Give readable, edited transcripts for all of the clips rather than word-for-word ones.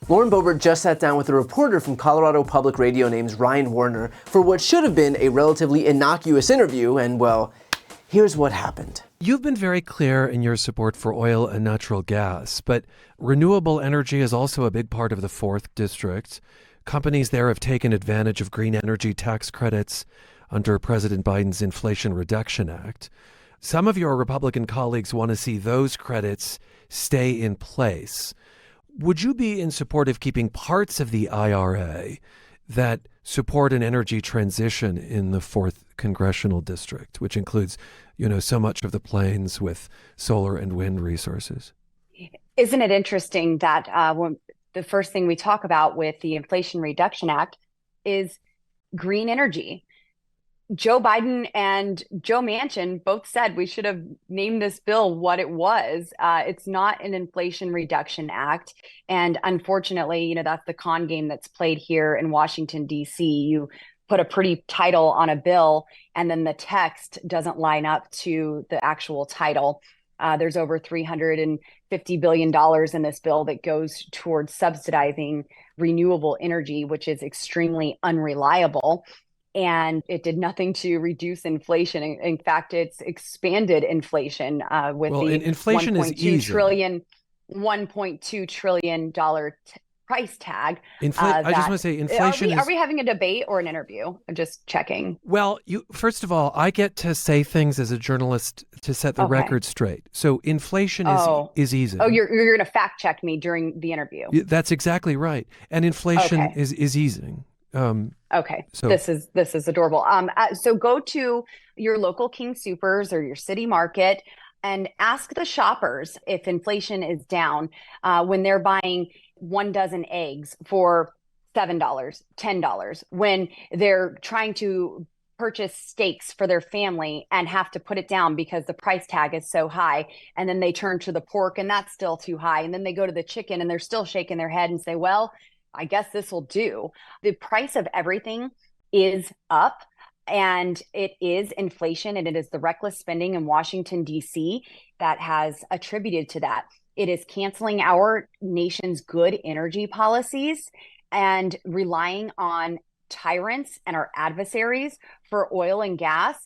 Lauren Boebert just sat down with a reporter from Colorado Public Radio named Ryan Warner for what should have been a relatively innocuous interview, and, well, here's what happened. You've been very clear in your support for oil and natural gas, but renewable energy is also a big part of the 4th District. Companies there have taken advantage of green energy tax credits under President Biden's Inflation Reduction Act. Some of your Republican colleagues want to see those credits stay in place. Would you be in support of keeping parts of the IRA that support an energy transition in the 4th Congressional District, which includes, so much of the plains with solar and wind resources? Isn't it interesting that when the first thing we talk about with the Inflation Reduction Act is green energy? Joe Biden and Joe Manchin both said we should have named this bill what it was. It's not an Inflation Reduction Act. And unfortunately, that's the con game that's played here in Washington, D.C. You put a pretty title on a bill, and then the text doesn't line up to the actual title. There's over $350 billion in this bill that goes towards subsidizing renewable energy, which is extremely unreliable. And it did nothing to reduce inflation. In fact, it's expanded inflation with inflation is easy. $1.2 trillion price tag. I just want to say inflation Are we having a debate or an interview? I'm just checking. Well, first of all, I get to say things as a journalist to set the record straight. So inflation is easy. Oh, you're going to fact check me during the interview. That's exactly right. And inflation is easing. Okay. So this is adorable. So go to your local King Soopers or your city market and ask the shoppers if inflation is down when they're buying 1 dozen eggs for $7, $10, when they're trying to purchase steaks for their family and have to put it down because the price tag is so high. And then they turn to the pork and that's still too high. And then they go to the chicken and they're still shaking their head and say, well, I guess this will do. The price of everything is up, and it is inflation, and it is the reckless spending in Washington, D.C. that has attributed to that. It is canceling our nation's good energy policies and relying on tyrants and our adversaries for oil and gas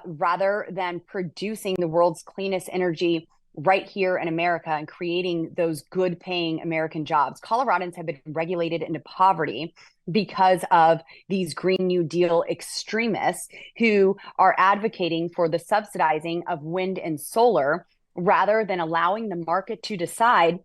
rather than producing the world's cleanest energy right here in America and creating those good paying American jobs. Coloradans have been regulated into poverty because of these Green New Deal extremists who are advocating for the subsidizing of wind and solar rather than allowing the market to decide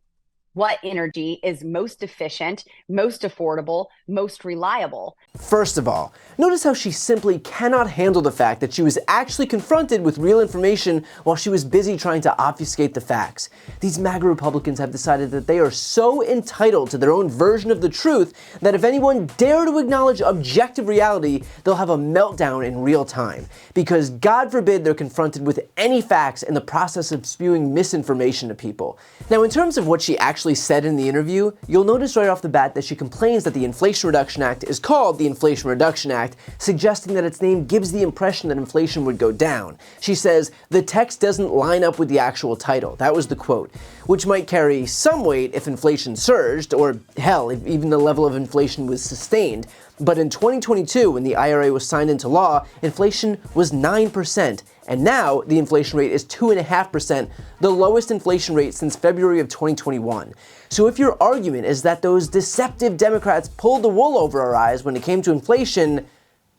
what energy is most efficient, most affordable, most reliable. First of all, notice how she simply cannot handle the fact that she was actually confronted with real information while she was busy trying to obfuscate the facts. These MAGA Republicans have decided that they are so entitled to their own version of the truth that if anyone dare to acknowledge objective reality, they'll have a meltdown in real time. Because God forbid they're confronted with any facts in the process of spewing misinformation to people. Now, in terms of what she actually said in the interview, you'll notice right off the bat that she complains that the Inflation Reduction Act is called the Inflation Reduction Act, suggesting that its name gives the impression that inflation would go down. She says, the text doesn't line up with the actual title. That was the quote, which might carry some weight if inflation surged, or hell, if even the level of inflation was sustained. But in 2022, when the IRA was signed into law, inflation was 9%. And now the inflation rate is 2.5%, the lowest inflation rate since February of 2021. So if your argument is that those deceptive Democrats pulled the wool over our eyes when it came to inflation,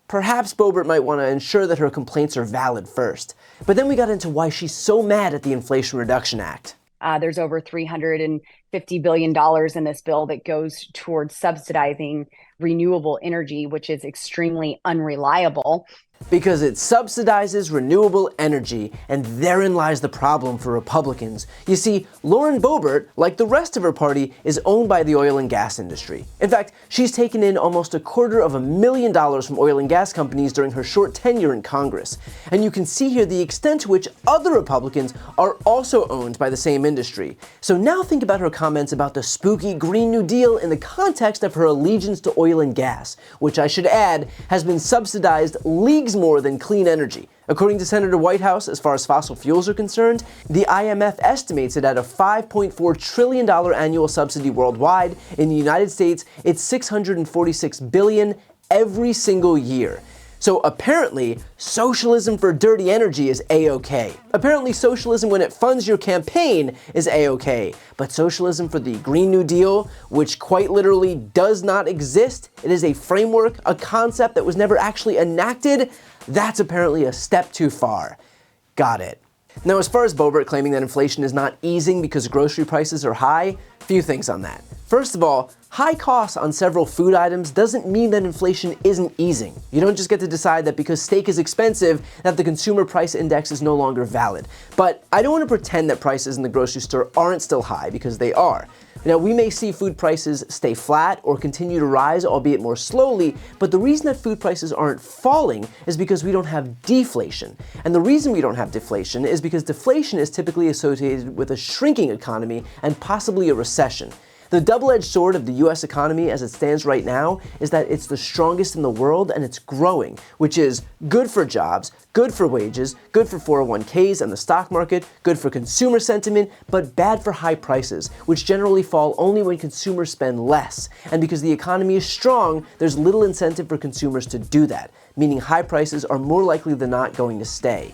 perhaps Boebert might want to ensure that her complaints are valid first. But then we got into why she's so mad at the Inflation Reduction Act. There's over $350 billion in this bill that goes towards subsidizing renewable energy, which is extremely unreliable. Because it subsidizes renewable energy, and therein lies the problem for Republicans. You see, Lauren Boebert, like the rest of her party, is owned by the oil and gas industry. In fact, she's taken in almost $250,000 from oil and gas companies during her short tenure in Congress. And you can see here the extent to which other Republicans are also owned by the same industry. So now think about her comments about the spooky Green New Deal in the context of her allegiance to oil oil and gas, which I should add has been subsidized leagues more than clean energy. According to Senator Whitehouse, as far as fossil fuels are concerned, the IMF estimates it at a $5.4 trillion annual subsidy worldwide. In the United States, it's $646 billion every single year. So apparently, socialism for dirty energy is A-OK. Apparently, socialism when it funds your campaign is A-OK. But socialism for the Green New Deal, which quite literally does not exist, it is a framework, a concept that was never actually enacted, that's apparently a step too far. Got it. Now, as far as Boebert claiming that inflation is not easing because grocery prices are high, few things on that. First of all, high costs on several food items doesn't mean that inflation isn't easing. You don't just get to decide that because steak is expensive that the consumer price index is no longer valid. But I don't want to pretend that prices in the grocery store aren't still high, because they are. Now, we may see food prices stay flat or continue to rise, albeit more slowly, but the reason that food prices aren't falling is because we don't have deflation. And the reason we don't have deflation is because deflation is typically associated with a shrinking economy and possibly a recession. The double-edged sword of the US economy as it stands right now is that it's the strongest in the world and it's growing, which is good for jobs, good for wages, good for 401ks and the stock market, good for consumer sentiment, but bad for high prices, which generally fall only when consumers spend less. And because the economy is strong, there's little incentive for consumers to do that, meaning high prices are more likely than not going to stay.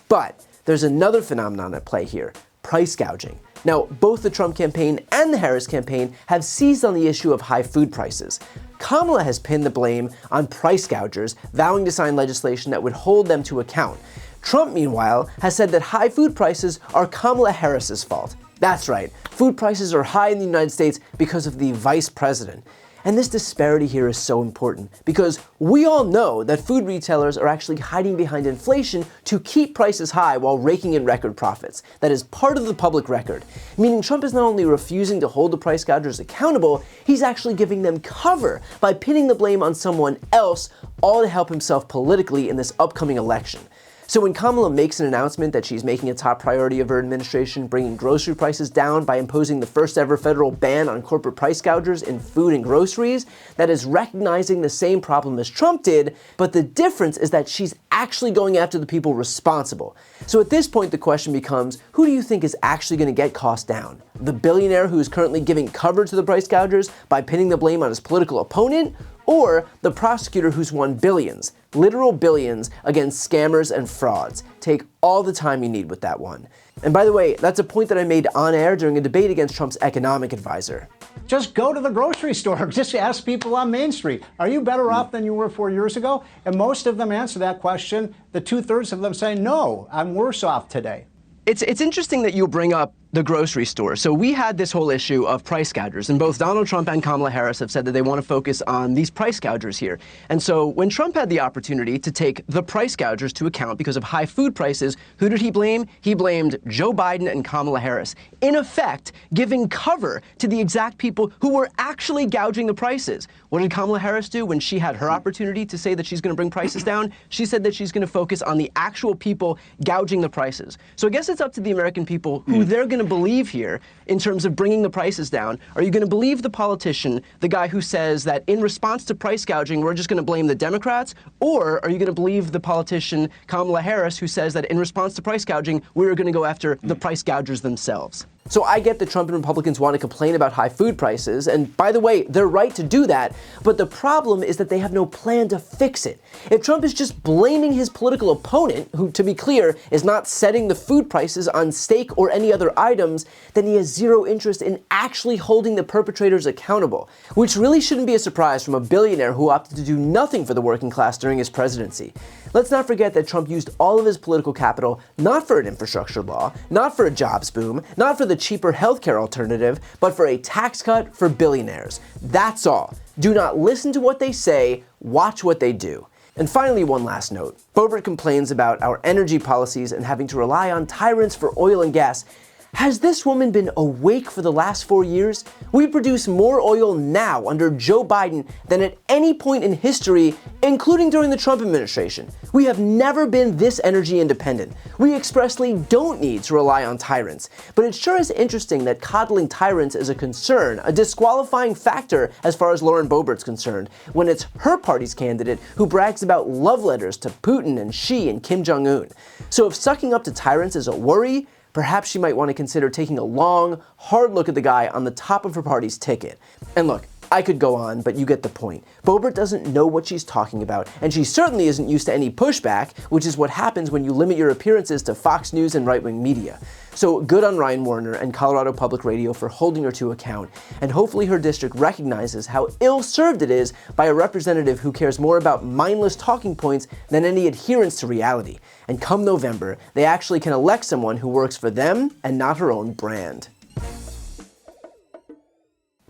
But there's another phenomenon at play here: price gouging. Now, both the Trump campaign and the Harris campaign have seized on the issue of high food prices. Kamala has pinned the blame on price gougers, vowing to sign legislation that would hold them to account. Trump, meanwhile, has said that high food prices are Kamala Harris's fault. That's right, food prices are high in the United States because of the vice president. And this disparity here is so important because we all know that food retailers are actually hiding behind inflation to keep prices high while raking in record profits. That is part of the public record, meaning Trump is not only refusing to hold the price gougers accountable, he's actually giving them cover by pinning the blame on someone else, all to help himself politically in this upcoming election. So when Kamala makes an announcement that she's making a top priority of her administration bringing grocery prices down by imposing the first ever federal ban on corporate price gougers in food and groceries, that is recognizing the same problem as Trump did, but the difference is that she's actually going after the people responsible. So at this point the question becomes, who do you think is actually going to get costs down? The billionaire who is currently giving cover to the price gougers by pinning the blame on his political opponent? Or the prosecutor who's won billions, literal billions, against scammers and frauds? Take all the time you need with that one. And by the way, that's a point that I made on air during a debate against Trump's economic advisor. Just go to the grocery store. Just ask people on Main Street, are you better off than you were 4 years ago? And most of them answer that question. The 2/3 of them say, no, I'm worse off today. It's interesting that you bring up the grocery store. So we had this whole issue of price gougers, and both Donald Trump and Kamala Harris have said that they want to focus on these price gougers here. And so when Trump had the opportunity to take the price gougers to account because of high food prices, who did he blame? He blamed Joe Biden and Kamala Harris, in effect giving cover to the exact people who were actually gouging the prices. What did Kamala Harris do when she had her opportunity to say that she's going to bring prices down? She said that she's going to focus on the actual people gouging the prices. So I guess it's up to the American people who they're going to believe here in terms of bringing the prices down. Are you going to believe the politician, the guy who says that in response to price gouging, we're just going to blame the Democrats? Or are you going to believe the politician, Kamala Harris, who says that in response to price gouging, we're going to go after the price gougers themselves? So I get that Trump and Republicans want to complain about high food prices, and by the way, they're right to do that, but the problem is that they have no plan to fix it. If Trump is just blaming his political opponent, who, to be clear, is not setting the food prices on steak or any other items, then he has zero interest in actually holding the perpetrators accountable, which really shouldn't be a surprise from a billionaire who opted to do nothing for the working class during his presidency. Let's not forget that Trump used all of his political capital not for an infrastructure law, not for a jobs boom, not for the cheaper healthcare alternative, but for a tax cut for billionaires. That's all. Do not listen to what they say, watch what they do. And finally, one last note. Boebert complains about our energy policies and having to rely on tyrants for oil and gas. Has this woman been awake for the last 4 years? We produce more oil now under Joe Biden than at any point in history, including during the Trump administration. We have never been this energy independent. We expressly don't need to rely on tyrants. But it sure is interesting that coddling tyrants is a concern, a disqualifying factor as far as Lauren Boebert's concerned, when it's her party's candidate who brags about love letters to Putin and Xi and Kim Jong-un. So if sucking up to tyrants is a worry, perhaps she might want to consider taking a long, hard look at the guy on the top of her party's ticket. And look, I could go on, but you get the point. Boebert doesn't know what she's talking about, and she certainly isn't used to any pushback, which is what happens when you limit your appearances to Fox News and right-wing media. So good on Ryan Warner and Colorado Public Radio for holding her to account, and hopefully her district recognizes how ill-served it is by a representative who cares more about mindless talking points than any adherence to reality. And come November, they actually can elect someone who works for them and not her own brand.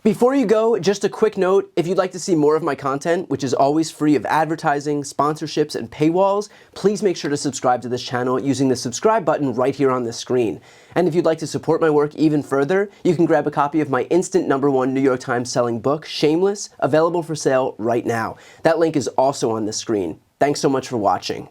Before you go, just a quick note, if you'd like to see more of my content, which is always free of advertising, sponsorships, and paywalls, please make sure to subscribe to this channel using the subscribe button right here on the screen. And if you'd like to support my work even further, you can grab a copy of my instant #1 New York Times selling book, Shameless, available for sale right now. That link is also on the screen. Thanks so much for watching.